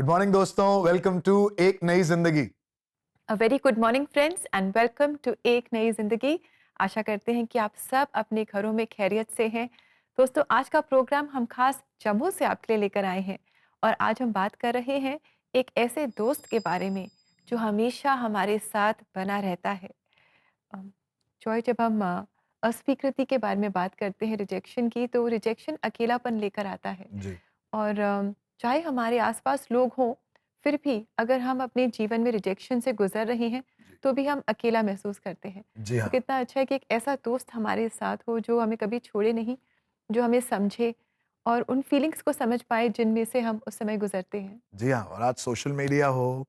Morning दोस्तों, welcome to एक नई जिंदगी। A very good morning friends and welcome to एक नई ज़िंदगी। आशा करते हैं कि आप सब अपने घरों में खैरियत से हैं। दोस्तों, आज का प्रोग्राम हम खास जम्मू से आपके लिए लेकर आए हैं और आज हम बात कर रहे हैं एक ऐसे दोस्त के बारे में जो हमेशा हमारे साथ बना रहता है। अम, जॉय, जब हम अस्वीकृति के बारे में बात करते हैं, रिजेक्शन की, तो रिजेक्शन अकेलापन लेकर आता है। जी और चाहे हमारे आसपास लोग हों, फिर भी अगर हम अपने जीवन में रिजेक्शन से गुजर रहे हैं, जी तो भी हम अकेला महसूस करते हैं। जी तो हाँ। कितना अच्छा है कि एक ऐसा दोस्त हमारे साथ हो जो हमें कभी छोड़े नहीं, जो हमें समझे और उन फीलिंग्स को समझ पाए जिनमें से हम उस समय गुजरते हैं। जी हाँ, और आज सोशल मीडिया हो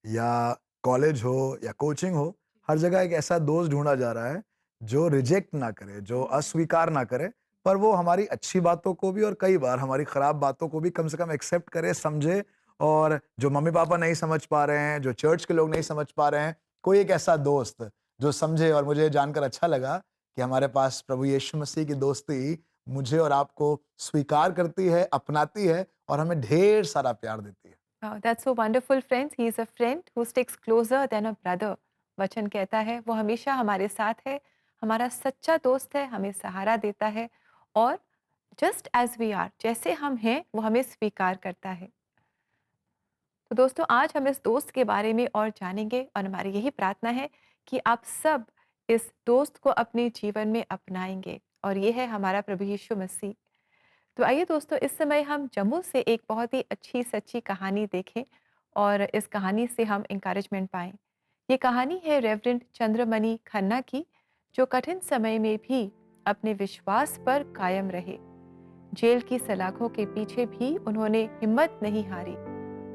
या कॉलेज हो या कोचिंग हो, हर जगह एक ऐसा दोस्त ढूंढा जा रहा है जो रिजेक्ट ना करे, जो अस्वीकार ना करे, पर वो हमारी अच्छी बातों को भी और कई बार हमारी खराब बातों को भी कम से कम एक्सेप्ट करे, समझे। और जो मम्मी पापा नहीं समझ पा रहे हैं, जो चर्च के लोग नहीं समझ पा रहे हैं, कोई एक ऐसा दोस्त जो समझे। और मुझे जानकर अच्छा लगा कि हमारे पास प्रभु यीशु मसीह की दोस्ती मुझे और आपको स्वीकार करती है, अपनाती है और हमें ढेर सारा प्यार देती है। That's so wonderful friends, he is a friend who sticks closure then a brother. वचन कहता है वो हमेशा हमारे साथ है, हमारा सच्चा दोस्त है, हमें सहारा देता है और जस्ट एज वी आर, जैसे हम हैं, वो हमें स्वीकार करता है। तो दोस्तों, आज हम इस दोस्त के बारे में और जानेंगे और हमारी यही प्रार्थना है कि आप सब इस दोस्त को अपने जीवन में अपनाएंगे और ये है हमारा प्रभु यीशु मसीह। तो आइए दोस्तों, इस समय हम जम्मू से एक बहुत ही अच्छी सच्ची कहानी देखें और इस कहानी से हम इंकरेजमेंट पाएं। ये कहानी है रेवरेंड चंद्रमणि खन्ना की, जो कठिन समय में भी अपने विश्वास पर कायम रहे। जेल की सलाखों के पीछे भी उन्होंने हिम्मत नहीं हारी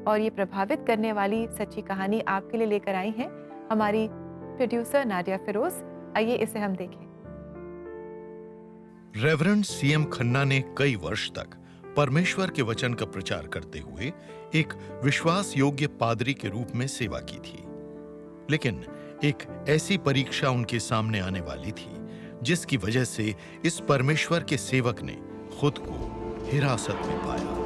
और ये प्रभावित करने वाली सच्ची कहानी आपके लिए लेकर आई हैं हमारी प्रोड्यूसर नाडिया फिरोज। आइए इसे हम देखें। रेवरेंड सीएम खन्ना ने कई वर्ष तक परमेश्वर के वचन का प्रचार करते हुए एक विश्वास योग्य पादरी के रूप में सेवा की थी। लेकिन एक ऐसी परीक्षा उनके सामने आने वाली थी जिसकी वजह से इस परमेश्वर के सेवक ने खुद को हिरासत में पाया।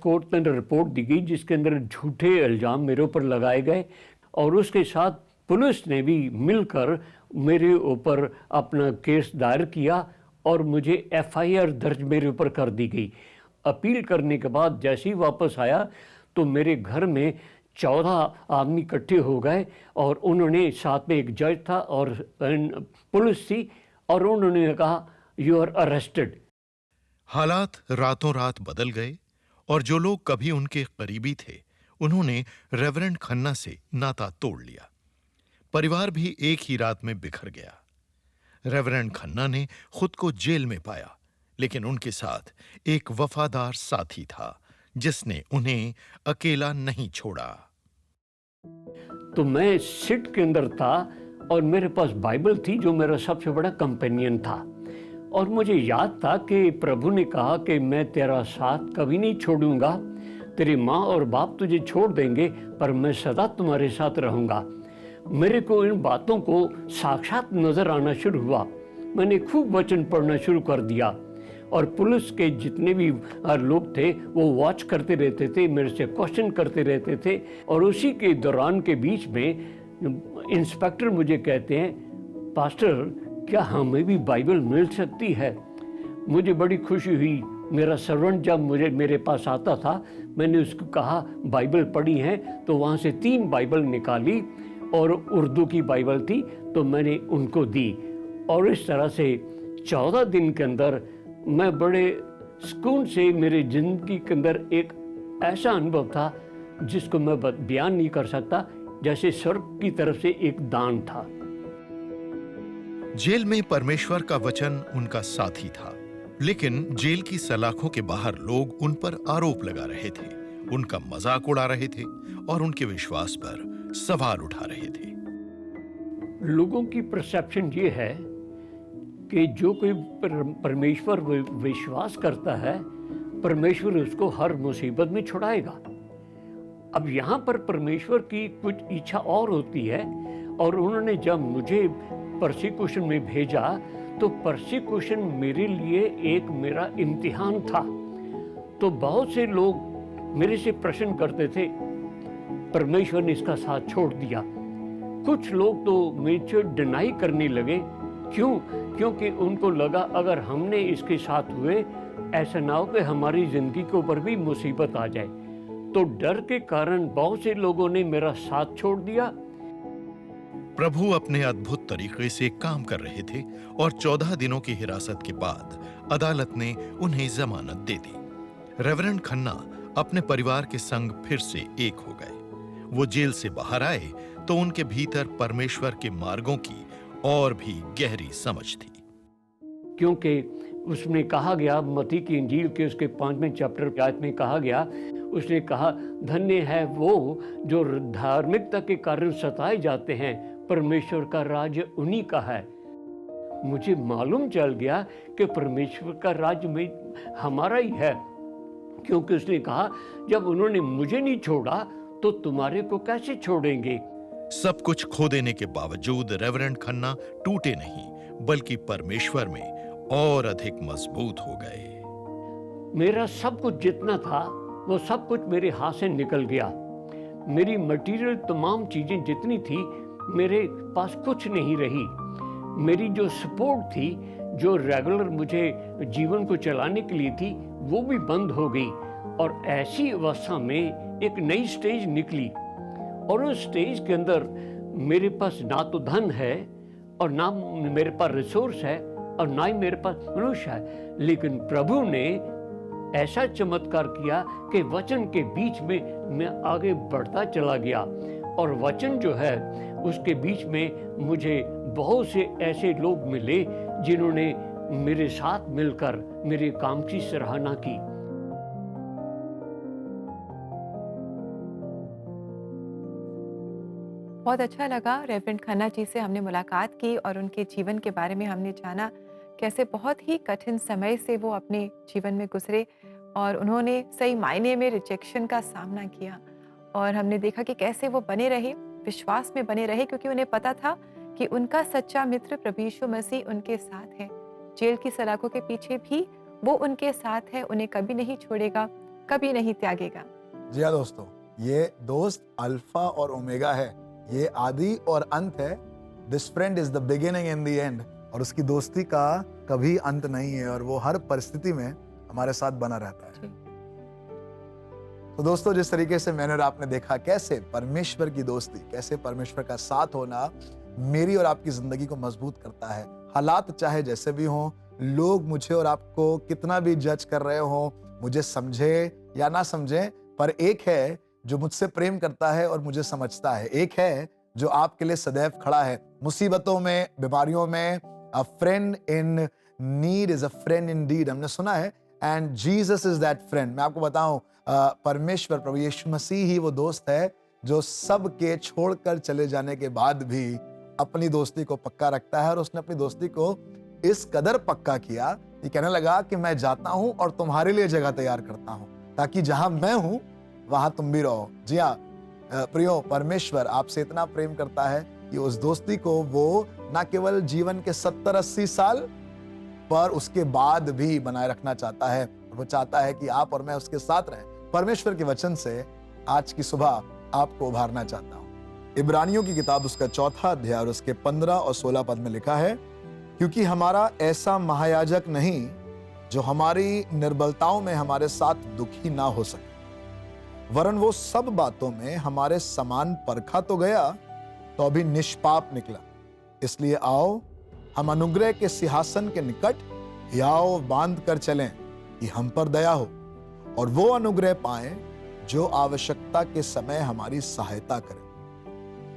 कोर्ट में रिपोर्ट दी गई जिसके अंदर झूठे इल्जाम मेरे ऊपर लगाए गए और उसके साथ पुलिस ने भी मिलकर मेरे ऊपर अपना केस दायर किया और मुझे एफआईआर दर्ज मेरे ऊपर कर दी गई। अपील करने के बाद जैसे ही वापस आया तो मेरे घर में 14 आदमी इकट्ठे हो गए और उन्होंने, साथ में एक जज था और पुलिस थी, और उन्होंने कहा यू आर अरेस्टेड। हालात रातों रात बदल गए और जो लोग कभी उनके करीबी थे उन्होंने रेवरेंड खन्ना से नाता तोड़ लिया। परिवार भी एक ही रात में बिखर गया। रेवरेंड खन्ना ने खुद को जेल में पाया, लेकिन उनके साथ एक वफादार साथी था जिसने उन्हें अकेला नहीं छोड़ा। तो मैं सिट के अंदर था और मेरे पास बाइबल थी जो मेरा सबसे बड़ा कंपेनियन था, और मुझे याद था कि प्रभु ने कहा कि मैं तेरा साथ कभी नहीं छोड़ूंगा, तेरी माँ और बाप तुझे छोड़ देंगे पर मैं सदा तुम्हारे साथ रहूंगा। मेरे को इन बातों को साक्षात नजर आना शुरू हुआ। मैंने खूब वचन पढ़ना शुरू कर दिया और पुलिस के जितने भी लोग थे वो वॉच करते रहते थे, मेरे से क्वेश्चन करते रहते थे। और उसी के दौरान के बीच में इंस्पेक्टर मुझे कहते हैं, पास्टर क्या हमें भी बाइबल मिल सकती है? मुझे बड़ी खुशी हुई। मेरा सर्वेंट जब मेरे पास आता था, मैंने उसको कहा बाइबल पढ़ी है, तो वहाँ से 3 बाइबल निकाली और उर्दू की बाइबल थी तो मैंने उनको दी। और इस तरह से 14 दिन के अंदर मैं बड़े सुकून से, मेरे जिंदगी के अंदर एक ऐसा अनुभव था जिसको मैं बयान नहीं कर सकता, जैसे स्वर्ग की तरफ से एक दान था। जेल में परमेश्वर का वचन उनका साथी था, लेकिन जेल की सलाखों के बाहर लोग उन पर आरोप लगा रहे थे, उनका मजाक उड़ा रहे थे और उनके विश्वास पर सवाल उठा रहे थे। लोगों की परसेप्शन ये है कि जो कोई परमेश्वर विश्वास करता है, परमेश्वर उसको हर मुसीबत में छुड़ाएगा। अब यहाँ पर परमेश्वर की कुछ इच्छा और होती है, और उन्होंने जब मुझे परसिक्यूशन में भेजा तो परसिक्यूशन मेरे लिए एक मेरा इम्तिहान था। तो बहुत से लोग मेरे से प्रश्न करते थे, परमेश्वर ने इसका साथ छोड़ दिया। कुछ लोग तो मुझे डिनाई करने लगे। क्यों? क्योंकि उनको लगा अगर हमने इसके साथ हुए, ऐसा ना हो कि हमारी जिंदगी के ऊपर भी मुसीबत आ जाए। तो डर के कारण बहुत से लोगों ने मेरा साथ छोड़ दिया। प्रभु अपने अद्भुत तरीके से काम कर रहे थे और 14 दिनों की हिरासत के बाद अदालत ने उन्हें जमानत दे दी। रेवरेंड खन्ना अपने परिवार के संग फिर से एक हो गए। वो जेल से बाहर आए तो उनके भीतर परमेश्वर के मार्गों की और भी गहरी समझ थी। क्योंकि उसमें कहा गया, मत्ती की इंजील के उसके 5वें चैप्टर की आयत में कहा गया, उसने कहा, धन्य है वो जो धार्मिकता के कारण सताए जाते हैं, परमेश्वर का राज्य उन्हीं का है। मुझे मालूम चल गया कि परमेश्वर का राज्य में हमारा ही है, क्योंकि उसने कहा जब उन्होंने मुझे नहीं छोड़ा तो तुम्हारे को कैसे छोड़ेंगे। सब कुछ खो देने के बावजूद रेवरेंड खन्ना टूटे नहीं, बल्कि परमेश्वर में और अधिक मजबूत हो गए। मेरा सब कुछ जितना था वो सब कुछ मेरे हाथ से निकल गया। मेरी मटेरियल तमाम चीजें जितनी थी, मेरे पास कुछ नहीं रही। मेरी जो सपोर्ट थी, जो रेगुलर मुझे जीवन को चलाने के लिए थी, वो भी बंद हो गई। और ऐसी अवस्था में एक नई स्टेज निकली, और उस स्टेज के अंदर मेरे पास ना तो धन है और ना मेरे पास रिसोर्स है और ना ही मेरे पास मनुष्य है, लेकिन प्रभु ने ऐसा चमत्कार किया कि वचन के बीच में मैं आगे बढ़ता चला गया। और वचन जो है उसके बीच में मुझे बहुत से ऐसे लोग मिले जिन्होंने मेरे साथ मिलकर मेरे काम की सराहना की। बहुत अच्छा लगा। रेवरेंड खन्ना जी से हमने मुलाकात की और उनके जीवन के बारे में हमने जाना, कैसे बहुत ही कठिन समय से वो अपने जीवन में गुजरे और उन्होंने सही मायने में रिजेक्शन का सामना किया। और हमने देखा कि कैसे वो बने रहे, विश्वास में बने रहे, क्योंकि उन्हें पता था कि उनका सच्चा मित्र प्रभु यीशु मसीह उनके साथ है। जेल की सलाखों के पीछे भी वो उनके साथ है, उन्हें कभी नहीं छोड़ेगा, कभी नहीं त्यागेगा। जी हाँ दोस्तों, ये दोस्त अल्फा और ओमेगा है, ये आदि और अंत है। This friend is the beginning and the end. और उसकी दोस्ती का कभी अंत नहीं है और वो हर परिस्थिति में हमारे साथ बना रहता है। तो दोस्तों, जिस तरीके से मैंने और आपने देखा कैसे परमेश्वर की दोस्ती, कैसे परमेश्वर का साथ होना मेरी और आपकी जिंदगी को मजबूत करता है। हालात चाहे जैसे भी हों, लोग मुझे और आपको कितना भी जज कर रहे हो, मुझे समझे या ना समझे, पर एक है जो मुझसे प्रेम करता है और मुझे समझता है। एक है जो आपके लिए सदैव खड़ा है मुसीबतों में, बीमारियों में। अ friend in need is a friend Indeed, हमने सुना है, and Jesus is that friend. मैं आपको बताऊं, परमेश्वर प्रभु यीशु मसीह ही वो दोस्त है जो सबके छोड़कर चले जाने के बाद भी अपनी दोस्ती को पक्का रखता है। और उसने अपनी दोस्ती को इस कदर पक्का किया कि कहने लगा कि मैं जाता हूं और तुम्हारे लिए जगह तैयार करता हूं, ताकि जहां मैं हूं वहां तुम भी रहो। जी हाँ प्रियो, परमेश्वर आपसे इतना प्रेम करता है कि उस दोस्ती को वो ना केवल जीवन के 70-80 साल पर उसके बाद भी बनाए रखना चाहता है। वो चाहता है कि आप और मैं उसके साथ रहें। परमेश्वर के वचन से आज की सुबह आपको उभारना चाहता हूं। इब्रानियों की किताब उसका 4 अध्याय और उसके 15 और 16 पद में लिखा है, क्योंकि हमारा ऐसा महायाजक नहीं जो हमारी निर्बलताओं में हमारे साथ दुखी ना हो सके, वरन वो सब बातों में हमारे समान परखा तो गया तो अभी निष्पाप निकला। इसलिए आओ हम अनुग्रह के सिंहासन के निकट हियाव बांध कर चलें कि हम पर दया हो और वो अनुग्रह पाएं जो आवश्यकता के समय हमारी सहायता करे।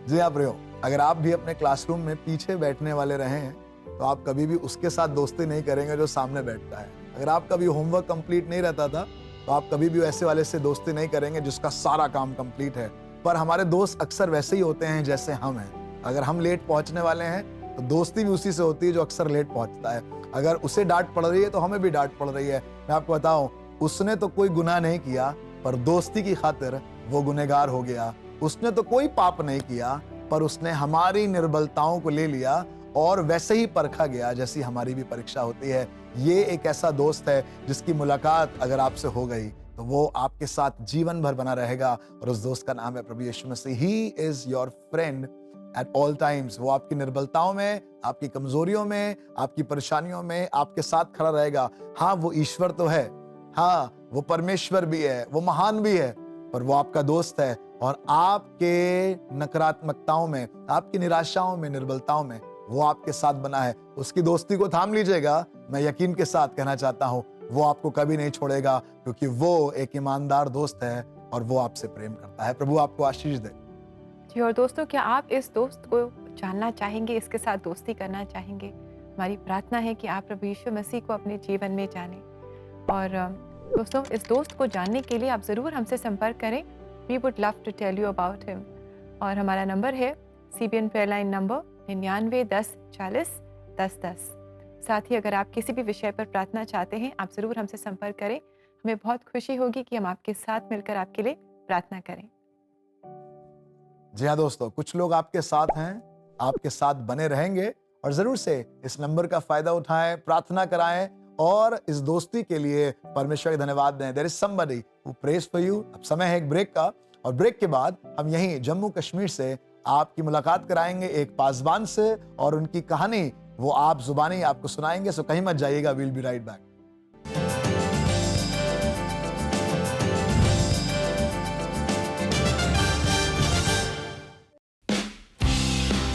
जी हाँ प्रियो, अगर आप भी अपने क्लासरूम में पीछे बैठने वाले रहे हैं तो आप कभी भी उसके साथ दोस्ती नहीं करेंगे जो सामने बैठता है। अगर आपका भी होमवर्क कंप्लीट नहीं रहता था तो आप कभी भी ऐसे वाले से दोस्ती नहीं करेंगे जिसका सारा काम कंप्लीट है। पर हमारे दोस्त अक्सर वैसे ही होते हैं जैसे हम हैं। अगर हम लेट पहुंचने वाले हैं तो दोस्ती भी उसी से होती है जो अक्सर लेट पहुंचता है। अगर उसे डांट पड़ रही है तो हमें भी डांट पड़ रही है। मैं आपको बताऊं, उसने तो कोई गुनाह नहीं किया पर दोस्ती की खातिर वो गुनहगार हो गया। उसने तो कोई पाप नहीं किया पर उसने हमारी निर्बलताओं को ले लिया और वैसे ही परखा गया जैसी हमारी भी परीक्षा होती है। ये एक ऐसा दोस्त है जिसकी मुलाकात अगर आपसे हो गई तो वो आपके साथ जीवन भर बना रहेगा। और उस दोस्त का नाम है प्रभु Yeshu Masih. He is your friend at all times. वो आपकी निर्बलताओं में, आपकी कमजोरियों में, आपकी परेशानियों में आपके साथ खड़ा रहेगा। हाँ, वो ईश्वर तो है, हाँ वो परमेश्वर भी है, वो महान भी है, पर वो आपका दोस्त है। और आपके नकारात्मकताओं में, आपकी निराशाओं में, निर्बलताओं में वो आपके साथ बना है। उसकी दोस्ती को थाम लीजिएगा। मैं यकीन के साथ कहना चाहता हूं, वो आपको कभी नहीं छोड़ेगा, क्योंकि वो एक ईमानदार दोस्त है और वो आपसे प्रेम करता है। प्रभु आपको आशीष दे। जी, और दोस्तों, क्या आप इस दोस्त को जानना चाहेंगे, इसके साथ दोस्ती करना चाहेंगे? हमारी प्रार्थना है कि आप प्रभु यीशु मसीह को अपने जीवन में जानें। और दोस्तों, इस दोस्त को जानने के लिए आप ज़रूर हमसे संपर्क करें। We would love to tell you about him. और हमारा नंबर है CBN प्रेयर लाइन नंबर 99 10 40 10 10। साथ ही अगर आप किसी भी विषय पर प्रार्थना चाहते हैं, आप ज़रूर हमसे संपर्क करें। हमें बहुत खुशी होगी कि हम आपके साथ मिलकर आपके लिए प्रार्थना करें। जी हाँ दोस्तों, कुछ लोग आपके साथ हैं, आपके साथ बने रहेंगे। और जरूर से इस नंबर का फायदा उठाएं, प्रार्थना कराएं और इस दोस्ती के लिए परमेश्वर को धन्यवाद दें। There is somebody who prays for you. अब समय है एक ब्रेक का, और ब्रेक के बाद हम यहीं जम्मू कश्मीर से आपकी मुलाकात कराएंगे एक पासबान से, और उनकी कहानी वो आप जुबानी आपको सुनाएंगे। सो कहीं मत जाइएगा। Will be right back.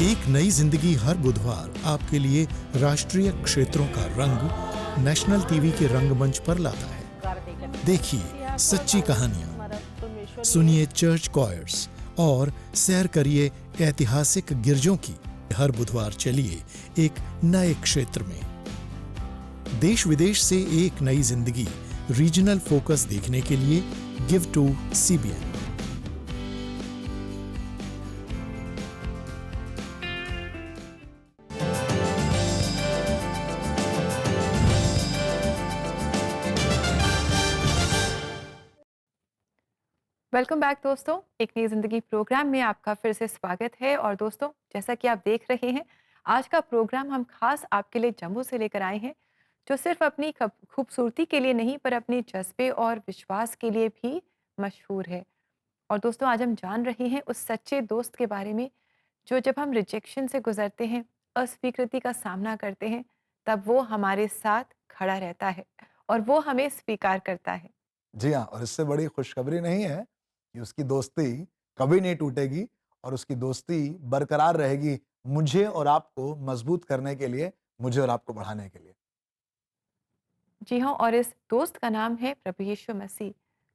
एक नई जिंदगी हर बुधवार आपके लिए राष्ट्रीय क्षेत्रों का रंग नेशनल टीवी के रंगमंच पर लाता है। देखिए सच्ची कहानियां, सुनिए चर्च कॉयर्स और सैर करिए ऐतिहासिक गिरजों की। हर बुधवार चलिए एक नए क्षेत्र में। देश विदेश से एक नई जिंदगी रीजनल फोकस देखने के लिए give to CBN। Welcome back दोस्तों, एक नई ज़िंदगी प्रोग्राम में आपका फिर से स्वागत है। और दोस्तों, जैसा कि आप देख रहे हैं, आज का प्रोग्राम हम खास आपके लिए जम्मू से लेकर आए हैं, जो सिर्फ अपनी खूबसूरती के लिए नहीं, पर अपने जज्बे और विश्वास के लिए भी मशहूर है। और दोस्तों, आज हम जान रहे हैं उस सच्चे दोस्त के बारे में, जो जब हम रिजेक्शन से गुजरते हैं, अस्वीकृति का सामना करते हैं, तब वो हमारे साथ खड़ा रहता है और वो हमें स्वीकार करता है। जी हाँ, और इससे बड़ी खुशखबरी नहीं है कि उसकी दोस्ती कभी नहीं टूटेगी, और उसकी दोस्ती बरकरार रहेगी, मुझे और आपको मजबूत करने के लिए, मुझे और आपको बढ़ाने के लिए। जी हाँ, और इस दोस्त का नाम है प्रभु यीशु मसीह,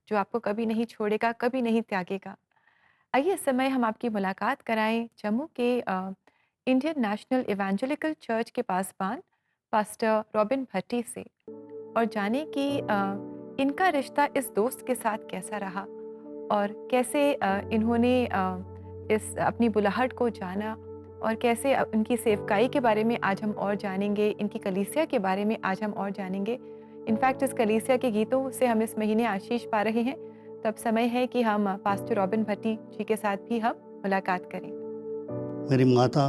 जो आपको कभी नहीं छोड़ेगा, कभी नहीं त्यागेगा। आइए इस समय हम आपकी मुलाकात कराएं जम्मू के इंडियन नेशनल इवेंजेलिकल चर्च के पासबान पास्टर रॉबिन भट्टी से, और जाने कि इनका रिश्ता इस दोस्त के साथ कैसा रहा, और कैसे इन्होंने इस अपनी बुलाहट को जाना, और कैसे इनकी सेवकाई के बारे में आज हम और जानेंगे, इनकी कलीसिया के बारे में आज हम और जानेंगे। इनफैक्ट इस कलीसिया के गीतों से हम इस महीने आशीष पा रहे हैं। तब समय है कि हम पास्टर रॉबिन भट्टी जी के साथ भी हम मुलाकात करें। मेरी माता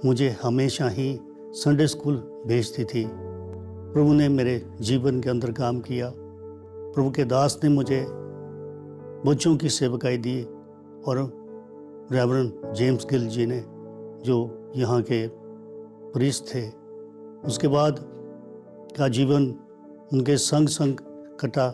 मुझे हमेशा ही संडे स्कूल भेजती थी। प्रभु ने मेरे जीवन के अंदर काम किया। प्रभु के दास ने मुझे बच्चों की सेवकाई दी, और रेवरेंड जेम्स गिल जी ने, जो यहाँ के प्रीस्ट थे, उसके बाद का जीवन उनके संग संग कटा।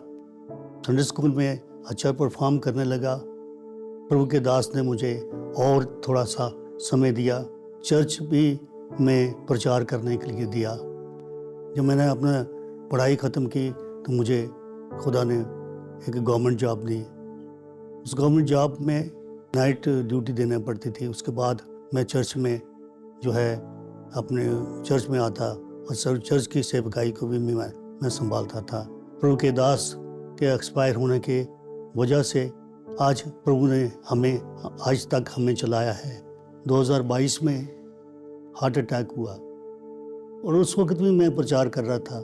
संडे स्कूल में अच्छा परफॉर्म करने लगा। प्रभु के दास ने मुझे और थोड़ा सा समय दिया, चर्च भी में प्रचार करने के लिए दिया। जब मैंने अपना पढ़ाई ख़त्म की तो मुझे खुदा ने एक गवर्नमेंट जॉब दी। उस गवर्नमेंट जॉब में नाइट ड्यूटी देना पड़ती थी। उसके बाद मैं चर्च में जो है अपने चर्च में आता, और चर्च की सेवकाई को भी मैं संभालता था। प्रभु के दास के एक्सपायर होने के वजह से आज प्रभु ने हमें आज तक हमें चलाया है। 2022 में हार्ट अटैक हुआ, और उस वक्त भी मैं प्रचार कर रहा था,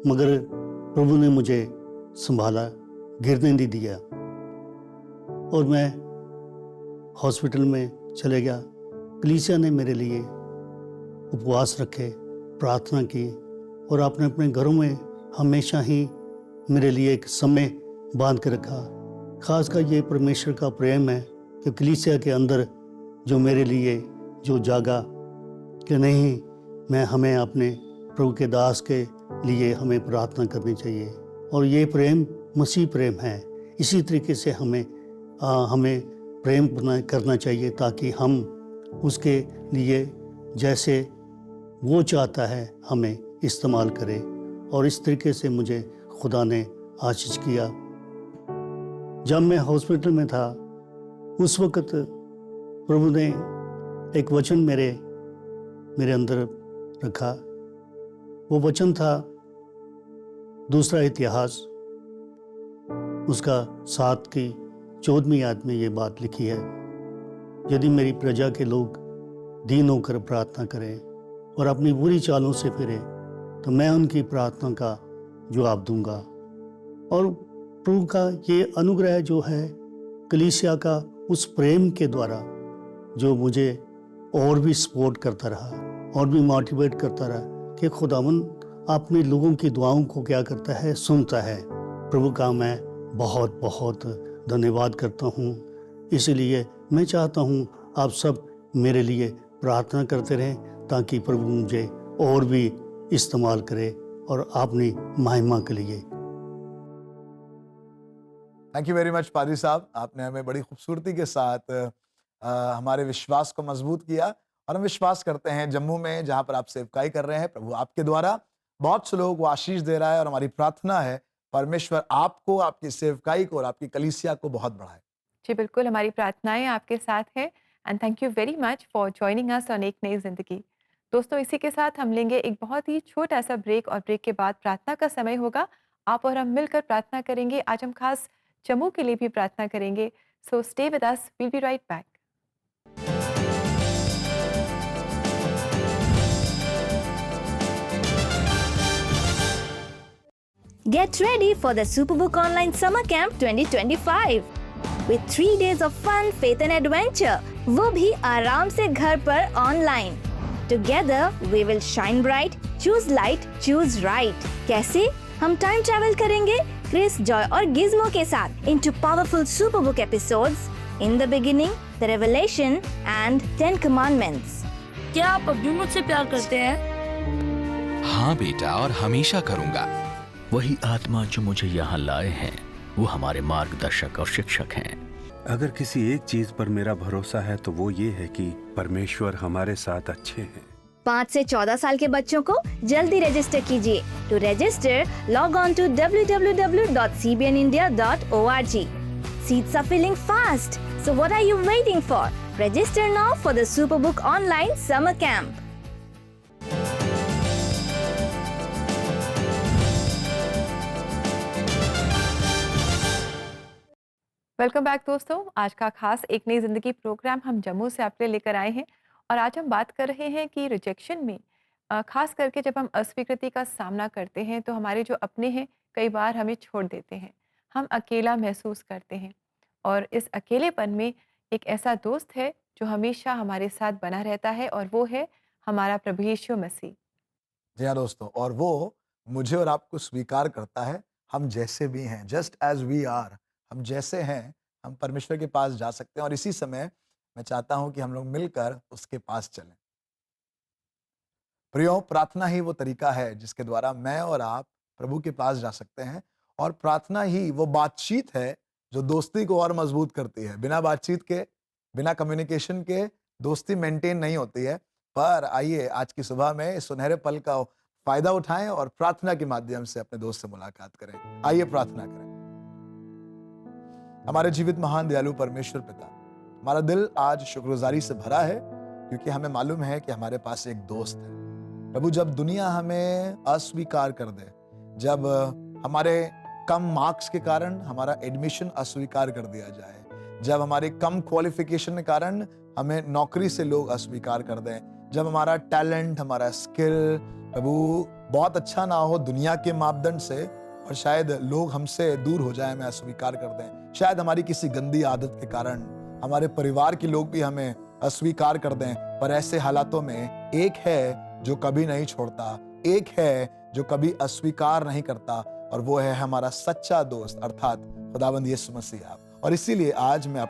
मगर प्रभु ने मुझे संभाला, गिरने नहीं दिया, और मैं हॉस्पिटल में चले गया। कलीसिया ने मेरे लिए उपवास रखे, प्रार्थना की, और आपने अपने घरों में हमेशा ही मेरे लिए एक समय बांध के रखा। खासकर ये परमेश्वर का प्रेम है कि कलीसिया के अंदर जो मेरे लिए जो जागा कि नहीं, हमें अपने प्रभु के दास के लिए हमें प्रार्थना करनी चाहिए, और ये प्रेम मसीह प्रेम है। इसी तरीके से हमें प्रेम करना चाहिए ताकि हम उसके लिए जैसे वो चाहता है हमें इस्तेमाल करें। और इस तरीके से मुझे खुदा ने आशीष किया। जब मैं हॉस्पिटल में था उस वक़्त प्रभु ने एक वचन मेरे अंदर रखा। वो वचन था दूसरा इतिहास उसका 7 की 14वीं आयत में ये बात लिखी है, यदि मेरी प्रजा के लोग दीन होकर प्रार्थना करें और अपनी बुरी चालों से फिरें तो मैं उनकी प्रार्थना का जवाब दूंगा। और प्रभु का ये अनुग्रह जो है कलीसिया का उस प्रेम के द्वारा जो मुझे और भी सपोर्ट करता रहा और भी मोटिवेट करता रहा कि खुदावन अपने लोगों की दुआओं को क्या करता है, सुनता है। प्रभु का मैं बहुत बहुत धन्यवाद करता हूँ। इसलिए मैं चाहता हूँ आप सब मेरे लिए प्रार्थना करते रहें ताकि प्रभु मुझे और भी इस्तेमाल करे और अपनी महिमा के लिए। थैंक यू वेरी मच पादरी साहब, आपने हमें बड़ी खूबसूरती के साथ हमारे विश्वास को मजबूत किया। और हम विश्वास करते हैं जम्मू में जहाँ पर आप सेवकाई कर रहे हैं, प्रभु आपके द्वारा बहुत से लोगों को आशीष दे रहा है। और हमारी प्रार्थना है परमेश्वर आपको, आपकी सेवकाई को और आपकी कलीसिया को बहुत बढ़ाए। जी बिल्कुल, हमारी प्रार्थनाएं आपके साथ है। And thank you very much for joining us on एक नई जिंदगी। दोस्तों, इसी के साथ हम लेंगे एक बहुत ही छोटा सा ब्रेक और ब्रेक के बाद प्रार्थना का समय होगा। आप और हम मिलकर प्रार्थना करेंगे। आज हम खास जम्मू के लिए भी प्रार्थना करेंगे। So stay with us, we'll be right back. Get ready for the Superbook Online Summer Camp 2025 with 3 days of fun, faith and adventure. वो भी आराम से घर पर online. Together we will shine bright, choose light, choose right. कैसे? हम time travel करेंगे Chris, Joy और गिज़्मो के साथ into powerful Superbook episodes. In the beginning, the Revelation and 10 Commandments. क्या आप अब भी मुझसे प्यार करते हैं? हाँ बेटा, और हमेशा करूंगा। वही आत्मा जो मुझे यहाँ लाए हैं वो हमारे मार्गदर्शक और शिक्षक हैं। अगर किसी एक चीज पर मेरा भरोसा है तो वो ये है कि परमेश्वर हमारे साथ अच्छे हैं। 5 से 14 साल के बच्चों को जल्दी रजिस्टर कीजिए। To register log on to www.cbnindia.org. Seats are filling fast. So what are you waiting for? Register now for the Superbook Online Summer Camp. Welcome back दोस्तों। आज का खास एक नई जिंदगी प्रोग्राम हम जम्मू से आपके लिए लेकर आए हैं। और आज हम बात कर रहे हैं कि रिजेक्शन में खास करके जब हम अस्वीकृति का सामना करते हैं तो हमारे जो अपने हैं कई बार हमें छोड़ देते हैं, हम अकेला महसूस करते हैं। और इस अकेलेपन में एक ऐसा दोस्त है जो हमेशा हमारे साथ बना रहता है और वो है हमारा प्रभु यीशु मसीह। जी हाँ दोस्तों, और वो मुझे और आपको स्वीकार करता है हम जैसे भी हैं, जस्ट एज वी आर। हम जैसे हैं हम परमेश्वर के पास जा सकते हैं। और इसी समय मैं चाहता हूं कि हम लोग मिलकर उसके पास चलें। प्रियो, प्रार्थना ही वो तरीका है जिसके द्वारा मैं और आप प्रभु के पास जा सकते हैं। और प्रार्थना ही वो बातचीत है जो दोस्ती को और मजबूत करती है। बिना बातचीत के, बिना कम्युनिकेशन के दोस्ती मेंटेन नहीं होती है। पर आइए आज की सुबह में इस सुनहरे पल का फायदा उठाएं और प्रार्थना के माध्यम से अपने दोस्त से मुलाकात करें। आइए प्रार्थना करें। हमारे जीवित महान दयालु परमेश्वर पिता, हमारा दिल आज शुक्रगुजारी से भरा है क्योंकि हमें मालूम है कि हमारे पास एक दोस्त है। प्रभु, जब दुनिया हमें अस्वीकार कर दे, जब हमारे कम मार्क्स के कारण हमारा एडमिशन अस्वीकार कर दिया जाए, जब हमारे कम क्वालिफिकेशन के कारण हमें नौकरी से लोग अस्वीकार कर दें, जब हमारा टैलेंट, हमारा स्किल प्रभु बहुत अच्छा ना हो दुनिया के मापदंड से और शायद लोग हमसे दूर हो जाए, हमें अस्वीकार कर दें, शायद हमारी किसी गंदी आदत के कारण हमारे परिवार के लोग भी हमें अस्वीकार कर दें, पर ऐसे हालातों में एक है जो कभी नहीं छोड़ता, एक है जो कभी अस्वीकार नहीं करता, और वो है हमारा सच्चा दोस्त अर्थात खुदावंद यीशु मसीह आप। और इसीलिए आज मैं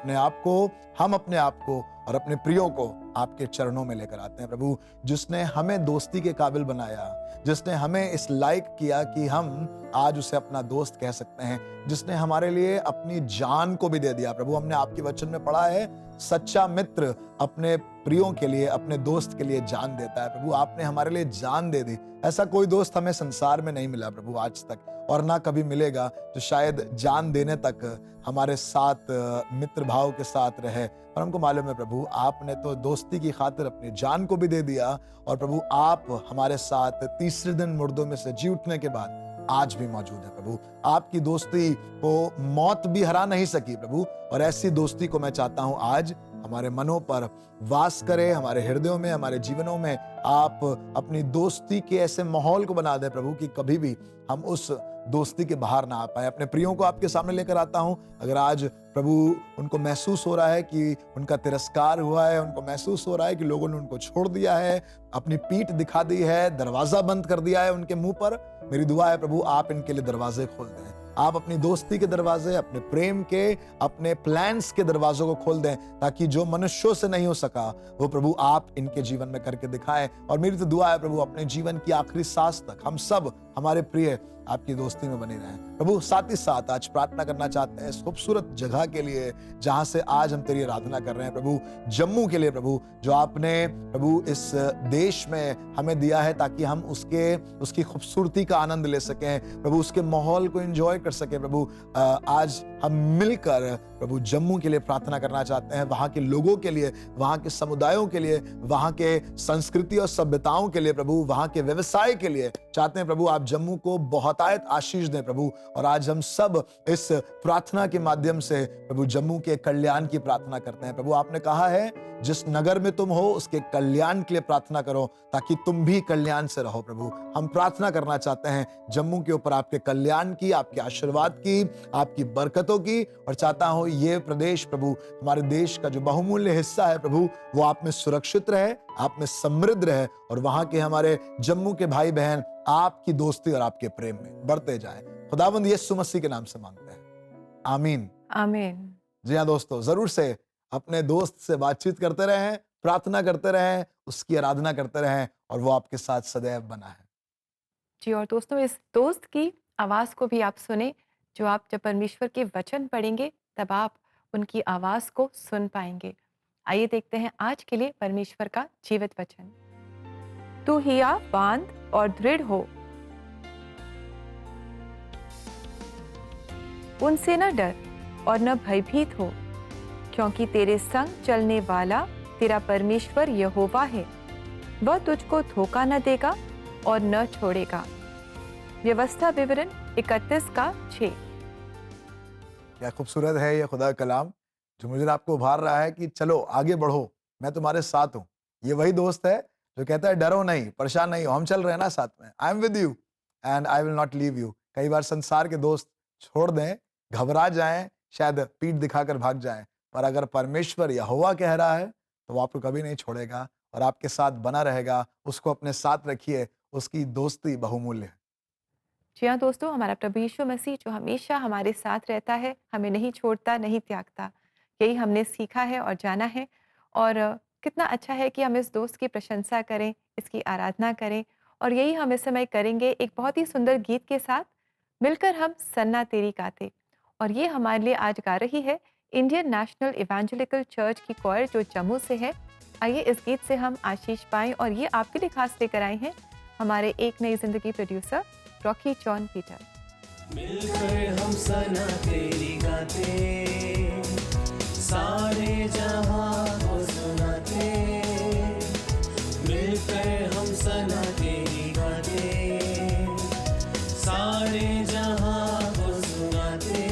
हम अपने आप को और अपने प्रियो को आपके चरणों में लेकर आते हैं प्रभु, जिसने हमें दोस्ती के काबिल बनाया, जिसने हमें इस लायक किया कि हम आज उसे अपना दोस्त कह सकते हैं, जिसने हमारे लिए अपनी जान को भी दे दिया प्रभु। हमने आपके वचन में पढ़ा है, सच्चा मित्र अपने प्रियों के लिए, अपने दोस्त के लिए जान देता है प्रभु। आपने हमारे लिए जान दे दी। ऐसा कोई दोस्त हमें संसार में नहीं मिला प्रभु आज तक, और ना कभी मिलेगा, जो शायद जान देने तक हमारे साथ मित्र भाव के साथ रहे। पर हमको मालूम है प्रभु, आपने तो दोस्ती की खातिर अपनी जान को भी दे दिया, और प्रभु आप हमारे साथ तीसरे दिन मुर्दों में से जी उठने के बाद आज भी मौजूद है प्रभु। आपकी दोस्ती को मौत भी हरा नहीं सकी प्रभु, और ऐसी दोस्ती को मैं चाहता हूं आज हमारे मनों पर वास करे, हमारे हृदयों में, हमारे जीवनों में आप अपनी दोस्ती के ऐसे माहौल को बना दे प्रभु कि कभी भी हम उस दोस्ती के बाहर ना आ पाए। अपने प्रियों को आपके सामने लेकर आता हूं। अगर आज प्रभु उनको महसूस हो रहा है कि उनका तिरस्कार हुआ है, उनको महसूस हो रहा है कि लोगों ने उनको छोड़ दिया है, अपनी पीठ दिखा दी है, दरवाजा बंद कर दिया है उनके मुंह पर, मेरी दुआ है प्रभु आप इनके लिए दरवाजे खोल दें। आप अपनी दोस्ती के दरवाजे, अपने प्रेम के, अपने प्लान्स के दरवाजों को खोल दें, ताकि जो मनुष्यों से नहीं हो सका वो प्रभु आप इनके जीवन में करके दिखाएं। और मेरी तो दुआ है प्रभु अपने जीवन की आखिरी सांस तक हम सब, हमारे प्रिय, आपकी दोस्ती में बने रहें प्रभु। साथ ही साथ आज प्रार्थना करना चाहते हैं इस खूबसूरत जगह के लिए जहां से आज हम तेरी आराधना कर रहे हैं प्रभु, जम्मू के लिए प्रभु, जो आपने प्रभु इस देश में हमें दिया है ताकि हम उसकी खूबसूरती का आनंद ले सकें प्रभु, उसके माहौल को एंजॉय कर सकें प्रभु। आज हम मिलकर प्रभु जम्मू के लिए प्रार्थना करना चाहते हैं, वहां के लोगों के लिए, वहां के समुदायों के लिए, वहां के संस्कृति और सभ्यताओं के लिए प्रभु, वहां के व्यवसाय के लिए चाहते हैं प्रभु आप जम्मू को बहुतायत आशीष दें प्रभु। और आज हम सब इस प्रार्थना के माध्यम से प्रभु जम्मू के कल्याण की प्रार्थना करते हैं प्रभु। आपने कहा है जिस नगर में तुम हो उसके कल्याण के लिए प्रार्थना करो, ताकि तुम भी कल्याण से रहो प्रभु। हम प्रार्थना करना चाहते हैं जम्मू के ऊपर आपके कल्याण की, आपके आशीर्वाद की, आपकी बरकतों की, और चाहता हूं ये प्रदेश प्रभु, हमारे देश का जो बहुमूल्य हिस्सा है प्रभु, वो आप में सुरक्षित रहे, आप में समृद्ध रहे, और वहां के हमारे जम्मू के भाई बहन आपकी दोस्ती और आपके प्रेम में बढ़ते जाएं। खुदावंद यीशु मसीह के नाम से मांगते हैं, आमीन आमीन। जी हाँ दोस्तों, जरूर से अपने दोस्त से बातचीत करते रहें, प्रार्थना करते रहें, उसकी आराधना करते रहें, और वो आपके साथ सदैव बना है। जी, और दोस्तों इस दोस्त की आवाज़ को भी आप सुने, जो आप जब परमेश्वर के वचन पढ़ेंगे तब आप उनकी आवाज़ को सुन पाएंगे। आइए देखते हैं आज के लिए परमेश्वर का जीवित वचन। तू हिया बांध और दृढ़ हो, उनसे न डर और न भयभीत हो, क्योंकि तेरे संग चलने वाला तेरा परमेश्वर यहोवा है। वह तुझको धोखा न देगा और न छोड़ेगा। व्यवस्था विवरण 31:6। क्या खूबसूरत है ये खुदा का कलाम, जो मुझे आपको उभार रहा है कि चलो आगे बढ़ो, मैं तुम्हारे साथ हूँ। ये वही दोस्त है जो कहता है डरो नहीं, परेशान नहीं हो, हम चल रहे हैं ना साथ में, I am with you and I will not leave you. कई बार संसार के दोस्त छोड़ दें, घबरा जाएं, शायद पीठ दिखाकर भाग जाएं, पर अगर परमेश्वर यहोवा कह रहा है तो वो आपको कभी नहीं छोड़ेगा और आपके साथ बना रहेगा। उसको अपने साथ रखिए, उसकी दोस्ती बहुमूल्य है। जी हाँ दोस्तों, हमारा प्रभु यीशु मसीह जो हमेशा हमारे साथ रहता है, हमें नहीं छोड़ता, नहीं त्यागता, यही हमने सीखा है और जाना है। और कितना अच्छा है कि हम इस दोस्त की प्रशंसा करें, इसकी आराधना करें, और यही हम इस समय करेंगे एक बहुत ही सुंदर गीत के साथ। मिलकर हम सन्ना तेरी गाते, और ये हमारे लिए आज गा रही है इंडियन नेशनल इवेंजेलिकल चर्च की क्वायर जो जम्मू से है। आइए इस गीत से हम आशीष पाएं, और ये आपके लिए खास लेकर आए हैं हमारे एक नई जिंदगी प्रोड्यूसर रॉकी जॉन पीटर। मिलकर हम सना तेरी गाते, सारे जहां को सुनाते। मिलकर हम सना तेरी गाते, सारे जहां को सुनाते।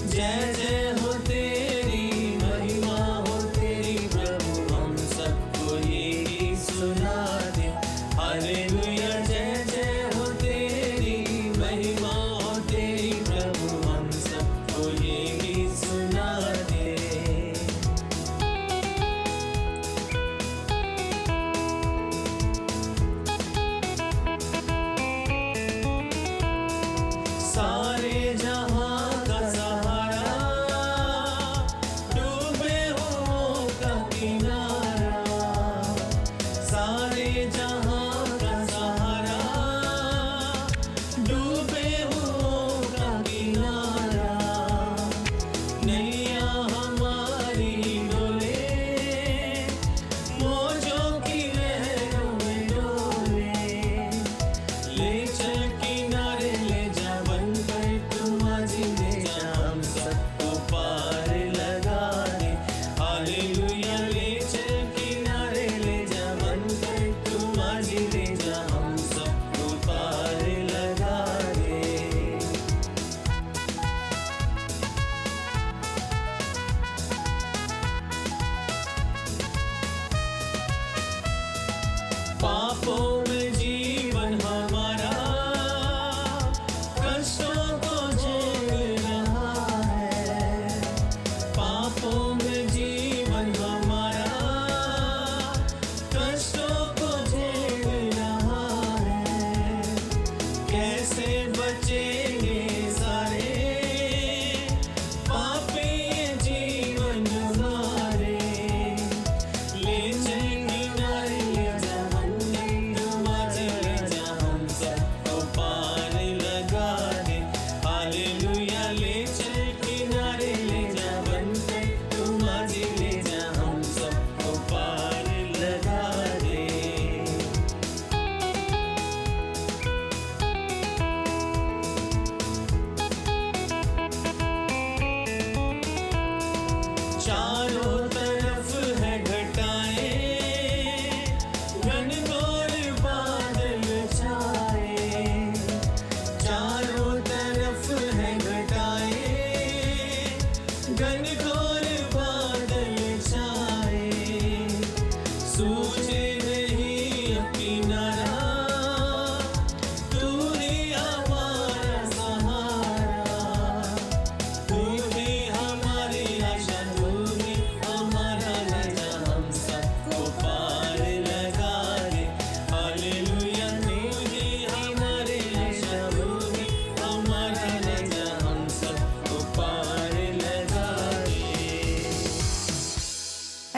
जय जय हो तेरी, महिमा हो तेरी प्रभु, हम सबको ये सुनाते। हालेलुया, जय जय हो तेरी, महिमा हो तेरी प्रभु, हम सबको ये सुनाते।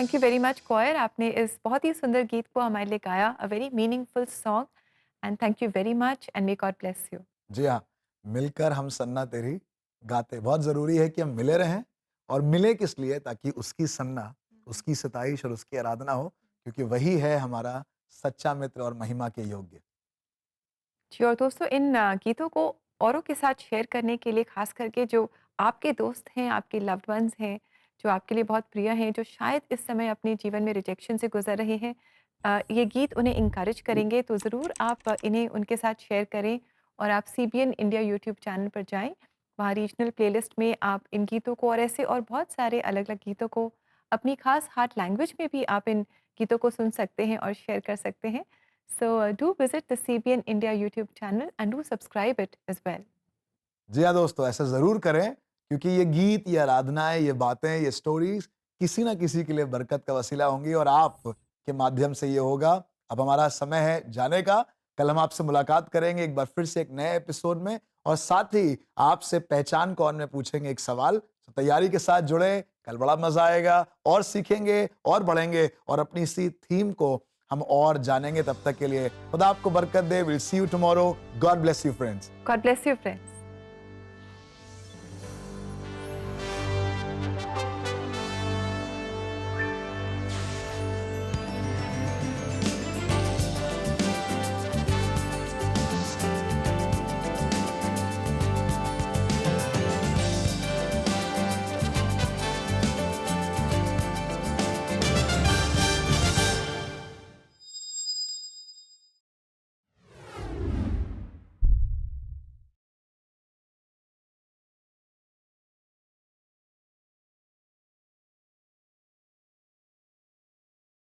थैंक यू वेरी मच कोयर, आपने इस बहुत ही सुंदर गीत को हमारे लिए गाया, a very meaningful song, and thank you very much and may God bless you. जी हाँ, मिलकर हम सन्ना तेरी गाते। बहुत ज़रूरी है कि हम मिले रहें, और मिले किस लिए? ताकि उसकी सन्ना, उसकी सताइश और उसकी आराधना हो, क्योंकि वही है हमारा सच्चा मित्र और महिमा के योग्य। जी, और दोस्तों इन गीतों को औरों के साथ शेयर करने के लिए, खास करके जो आपके दोस्त हैं, आपके लव्ड वंस हैं, जो आपके लिए बहुत प्रिय हैं, जो शायद इस समय अपने जीवन में रिजेक्शन से गुजर रहे हैं, ये गीत उन्हें इंकरेज करेंगे, तो ज़रूर आप इन्हें उनके साथ शेयर करें। और आप सीबीएन इंडिया यूट्यूब चैनल पर जाएं, वहाँ रीजनल प्लेलिस्ट में आप इन गीतों को और ऐसे और बहुत सारे अलग अलग गीतों को अपनी खास हार्ट लैंग्वेज में भी आप इन गीतों को सुन सकते हैं और शेयर कर सकते हैं। So do visit the CBN India YouTube channel and do subscribe it as well. जी हाँ दोस्तों, ऐसा ज़रूर करें, क्योंकि ये गीत, ये आराधनाएँ, ये बातें, ये स्टोरीज़ किसी न किसी के लिए बरकत का वसीला होंगी, और आप के माध्यम से ये होगा। अब हमारा समय है जाने का। कल हम आपसे मुलाकात करेंगे एक बार फिर से एक नए एपिसोड में, और साथ ही आपसे पहचान कौन में पूछेंगे एक सवाल। तो तैयारी के साथ जुड़े, कल बड़ा मज़ा आएगा, और सीखेंगे और बढ़ेंगे, और अपनी इसी थीम को हम और जानेंगे। तब तक के लिए खुदा आपको बरकत दे। Will see you tomorrow. God bless you friends. God bless you, friends.